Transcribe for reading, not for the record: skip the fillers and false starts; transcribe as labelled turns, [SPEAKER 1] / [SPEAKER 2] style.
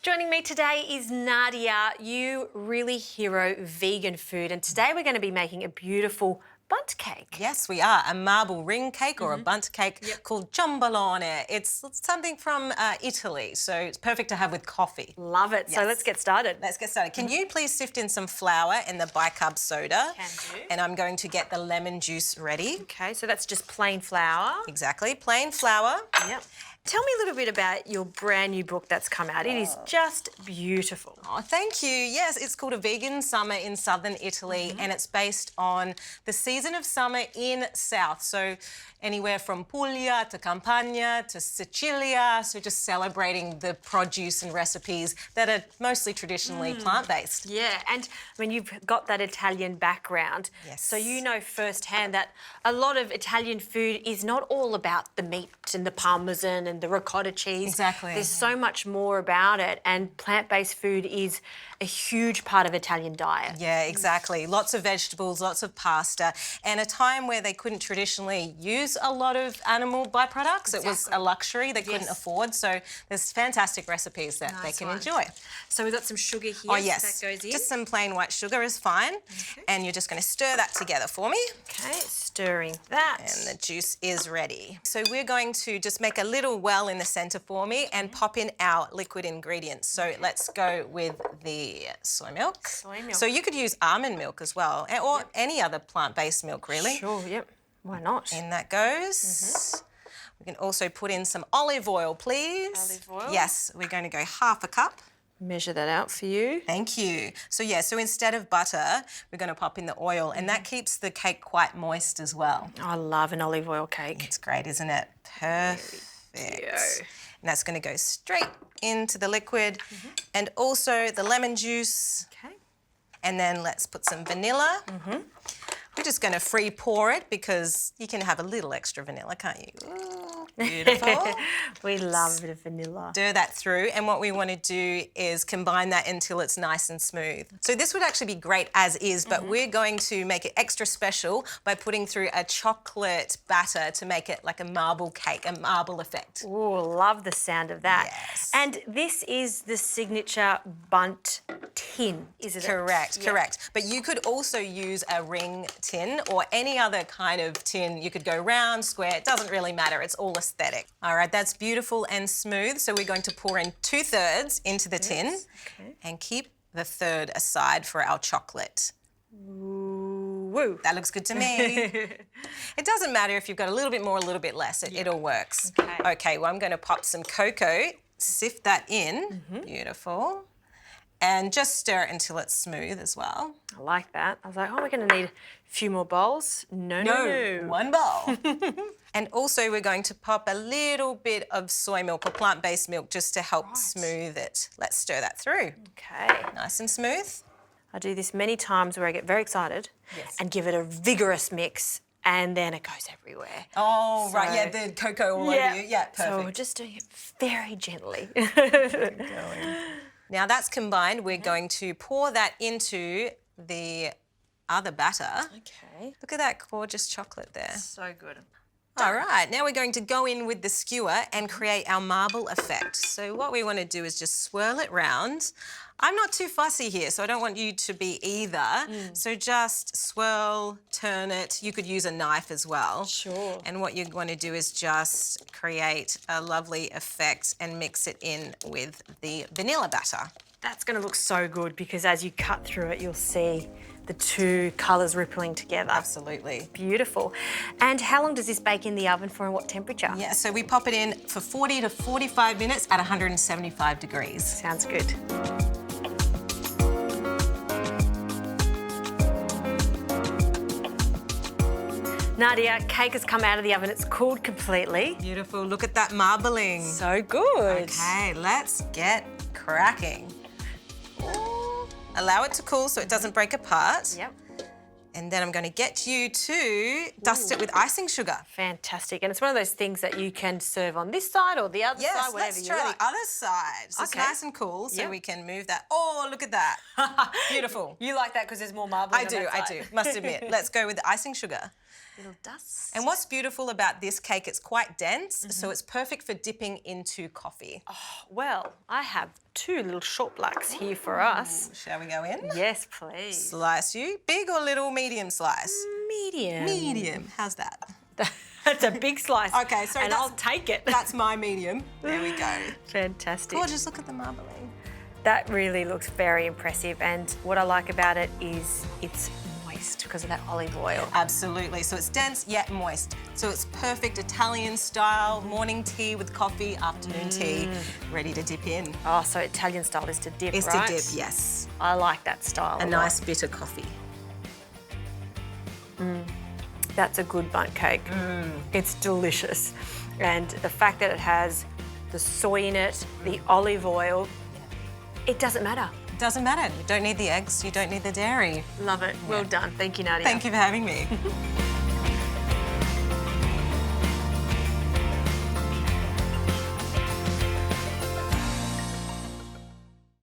[SPEAKER 1] Joining me today is Nadia, you really hero vegan food, and today we're going to be making a beautiful bundt cake.
[SPEAKER 2] Yes, we are. A marble ring cake or a bundt cake called ciambolone. It's something from Italy, so it's perfect to have with coffee.
[SPEAKER 1] Love it. Yes. So let's get started.
[SPEAKER 2] Let's get started. Can you please sift in some flour and the bicarb soda?
[SPEAKER 1] Can do.
[SPEAKER 2] And I'm going to get the lemon juice ready.
[SPEAKER 1] Okay, so that's just plain flour.
[SPEAKER 2] Exactly, plain flour.
[SPEAKER 1] Yep. Tell me a little bit about your brand new book that's come out. It is just beautiful.
[SPEAKER 2] Oh, thank you. Yes, it's called A Vegan Summer in Southern Italy, and it's based on the season of summer in South. So anywhere from Puglia to Campania to Sicilia. So just celebrating the produce and recipes that are mostly traditionally plant-based.
[SPEAKER 1] Yeah, and I mean, you've got that Italian background.
[SPEAKER 2] Yes.
[SPEAKER 1] So you know firsthand that a lot of Italian food is not all about the meat and the parmesan and the ricotta cheese.
[SPEAKER 2] Exactly.
[SPEAKER 1] There's so much more about it, and plant-based food is a huge part of Italian diet.
[SPEAKER 2] Yeah, exactly. Lots of vegetables, lots of pasta, and a time where they couldn't traditionally use a lot of animal byproducts. It was a luxury they couldn't afford, so there's fantastic recipes that they can enjoy.
[SPEAKER 1] So we've got some sugar here.
[SPEAKER 2] Oh, yes.
[SPEAKER 1] That goes in.
[SPEAKER 2] Just some plain white sugar is fine. Okay. And you're just going to stir that together for me.
[SPEAKER 1] Okay, stirring that.
[SPEAKER 2] And the juice is ready. So we're going to just make a little well in the centre for me and pop in our liquid ingredients. So let's go with the soy milk.
[SPEAKER 1] Soy milk.
[SPEAKER 2] So you could use almond milk as well, or any other plant-based milk, really.
[SPEAKER 1] Sure, yep. Why not?
[SPEAKER 2] In that goes. We can also put in some olive oil, please.
[SPEAKER 1] Olive oil?
[SPEAKER 2] Yes, we're going to go half a cup.
[SPEAKER 1] Measure that out for you.
[SPEAKER 2] Thank you. So yeah, so instead of butter, we're going to pop in the oil, and that keeps the cake quite moist as well.
[SPEAKER 1] I love an olive oil cake.
[SPEAKER 2] It's great, isn't it? Perfect. And that's going to go straight into the liquid, and also the lemon juice.
[SPEAKER 1] Okay.
[SPEAKER 2] And then let's put some vanilla. We're just going to free pour it because you can have a little extra vanilla, can't you? Ooh, beautiful.
[SPEAKER 1] We love a bit of vanilla.
[SPEAKER 2] Stir that through, and what we want to do is combine that until it's nice and smooth. So this would actually be great as is, but we're going to make it extra special by putting through a chocolate batter to make it like a marble cake, a marble effect.
[SPEAKER 1] Oh, love the sound of that.
[SPEAKER 2] Yes.
[SPEAKER 1] And this is the signature bundt tin, isn't it?
[SPEAKER 2] Correct, correct. But you could also use a ring tin or any other kind of tin. You could go round, square, it doesn't really matter. It's all aesthetic. All right, that's beautiful and smooth. So we're going to pour in 2/3 into the tin and keep the third aside for our chocolate.
[SPEAKER 1] Woo.
[SPEAKER 2] That looks good to me. It doesn't matter if you've got a little bit more, a little bit less. It all works. Okay, well, I'm going to pop some cocoa, sift that in. Beautiful. And just stir it until it's smooth as well.
[SPEAKER 1] I like that. I was like, oh, we're going to need a few more bowls. No.
[SPEAKER 2] One bowl. And also we're going to pop a little bit of soy milk or plant-based milk just to help smooth it. Let's stir that through.
[SPEAKER 1] Okay.
[SPEAKER 2] Nice and smooth.
[SPEAKER 1] I do this many times where I get very excited and give it a vigorous mix, and then it goes everywhere.
[SPEAKER 2] Oh, right, yeah, the cocoa all over you. Yeah, perfect.
[SPEAKER 1] So we're just doing it very gently.
[SPEAKER 2] Now that's combined, we're going to pour that into the other batter.
[SPEAKER 1] Okay.
[SPEAKER 2] Look at that gorgeous chocolate there.
[SPEAKER 1] So good.
[SPEAKER 2] All right, now we're going to go in with the skewer and create our marble effect. So what we want to do is just swirl it round. I'm not too fussy here, so I don't want you to be either. So just swirl, turn it. You could use a knife as well.
[SPEAKER 1] Sure.
[SPEAKER 2] And what you're going to do is just create a lovely effect and mix it in with the vanilla batter.
[SPEAKER 1] That's going to look so good because as you cut through it, you'll see the two colours rippling together.
[SPEAKER 2] Absolutely.
[SPEAKER 1] Beautiful. And how long does this bake in the oven for, and what temperature?
[SPEAKER 2] Yeah, so we pop it in for 40 to 45 minutes at 175 degrees.
[SPEAKER 1] Sounds good. Nadia, cake has come out of the oven. It's cooled completely.
[SPEAKER 2] Beautiful. Look at that marbling.
[SPEAKER 1] So good.
[SPEAKER 2] Okay, let's get cracking. Allow it to cool so it doesn't break apart.
[SPEAKER 1] Yep.
[SPEAKER 2] And then I'm going to get you to dust it with icing sugar.
[SPEAKER 1] Fantastic. And it's one of those things that you can serve on this side or the other side, whatever
[SPEAKER 2] let's
[SPEAKER 1] you
[SPEAKER 2] try
[SPEAKER 1] like.
[SPEAKER 2] the other side. So it's nice and cool, so we can move that. Oh, look at that. Beautiful.
[SPEAKER 1] You like that because there's more marble on that side.
[SPEAKER 2] I do. Must admit. Let's go with the icing sugar.
[SPEAKER 1] Little dust.
[SPEAKER 2] And what's beautiful about this cake, it's quite dense, so it's perfect for dipping into coffee.
[SPEAKER 1] Well, I have 2 little short blacks here for us.
[SPEAKER 2] Shall we go in?
[SPEAKER 1] Yes, please.
[SPEAKER 2] Slice you. Big or little medium slice?
[SPEAKER 1] Medium.
[SPEAKER 2] Medium. How's that?
[SPEAKER 1] That's a big slice.
[SPEAKER 2] Okay, so
[SPEAKER 1] and I'll take it.
[SPEAKER 2] That's my medium. There we go.
[SPEAKER 1] Fantastic.
[SPEAKER 2] Gorgeous, look at the marbling.
[SPEAKER 1] That really looks very impressive, and what I like about it is it's moist because of that olive oil.
[SPEAKER 2] Absolutely. So it's dense yet moist. So it's perfect Italian style, morning tea with coffee, afternoon tea, ready to dip in.
[SPEAKER 1] Oh, so Italian style is to dip,
[SPEAKER 2] Is
[SPEAKER 1] right?
[SPEAKER 2] to dip, yes.
[SPEAKER 1] I like that style.
[SPEAKER 2] A nice bitter coffee.
[SPEAKER 1] That's a good bundt cake. It's delicious. And the fact that it has the soy in it, the olive oil, it doesn't matter.
[SPEAKER 2] It doesn't matter. You don't need the eggs, you don't need the dairy.
[SPEAKER 1] Love it. Well done. Thank you, Nadia.
[SPEAKER 2] Thank you for having me.